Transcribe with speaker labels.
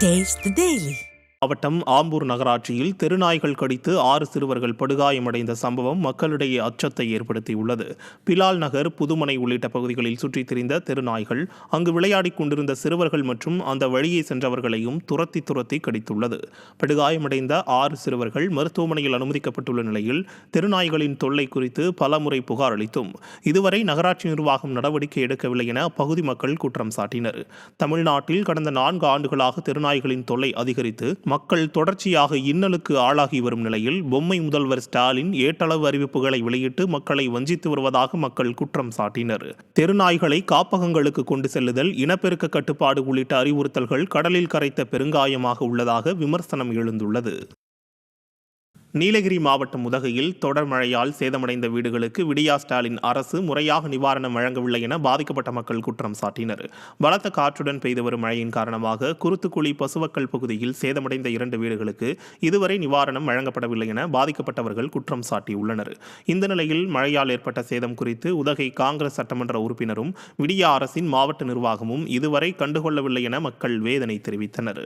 Speaker 1: Taste the Daily.
Speaker 2: மாவட்டம் ஆம்பூர் நகராட்சியில் தெருநாய்கள் கடித்து 6 சிறுவர்கள் படுகாயமடைந்த சம்பவம் மக்களிடையே அச்சத்தை ஏற்படுத்தியுள்ளது. பிலால் நகர், புதுமனை உள்ளிட்ட பகுதிகளில் சுற்றித் திரிந்த தெருநாய்கள் அங்கு விளையாடிக் கொண்டிருந்த சிறுவர்கள் மற்றும் அந்த வழியே சென்றவர்களையும் துரத்தி கடித்துள்ளது. படுகாயமடைந்த 6 சிறுவர்கள் மருத்துவமனையில் அனுமதிக்கப்பட்டுள்ள நிலையில் தெருநாய்களின் தொல்லை குறித்து பலமுறை புகார் அளித்தும் இதுவரை நகராட்சி நிர்வாகம் நடவடிக்கை எடுக்கவில்லை என அப்பகுதி மக்கள் குற்றம் சாட்டினர். தமிழ்நாட்டில் கடந்த 4 ஆண்டுகளாக தெருநாய்களின் தொல்லை அதிகரித்து மக்கள் தொடர்ச்சியாக இன்னலுக்கு ஆளாகி வரும் நிலையில் பொம்மை முதல்வர் ஸ்டாலின் ஏட்டளவு அறிவிப்புகளை வெளியிட்டு மக்களை வஞ்சித்து வருவதாக மக்கள் குற்றம் சாட்டினர். தெருநாய்களை காப்பகங்களுக்கு கொண்டு செல்லுதல், இனப்பெருக்க கட்டுப்பாடு உள்ளிட்ட அறிவுறுத்தல்கள் கடலில் கரைத்த பெருங்காயமாக உள்ளதாக விமர்சனம் எழுந்துள்ளது. நீலகிரி மாவட்டம் உதகையில் தொடர் மழையால் சேதமடைந்த வீடுகளுக்கு விடியா ஸ்டாலின் அரசு முறையாக நிவாரணம் வழங்கவில்லை என பாதிக்கப்பட்ட மக்கள் குற்றம் சாட்டினர். பலத்த காற்றுடன் பெய்து வரும் மழையின் காரணமாக குருத்துக்குழி பசுவக்கல் பகுதியில் சேதமடைந்த 2 வீடுகளுக்கு இதுவரை நிவாரணம் வழங்கப்படவில்லை என பாதிக்கப்பட்டவர்கள் குற்றம் சாட்டியுள்ளனர். இந்த நிலையில் மழையால் ஏற்பட்ட சேதம் குறித்து உதகை காங்கிரஸ் சட்டமன்ற உறுப்பினரும் விடியா அரசின் மாவட்ட நிர்வாகமும் இதுவரை கண்டுகொள்ளவில்லை என மக்கள் வேதனை தெரிவித்தனர்.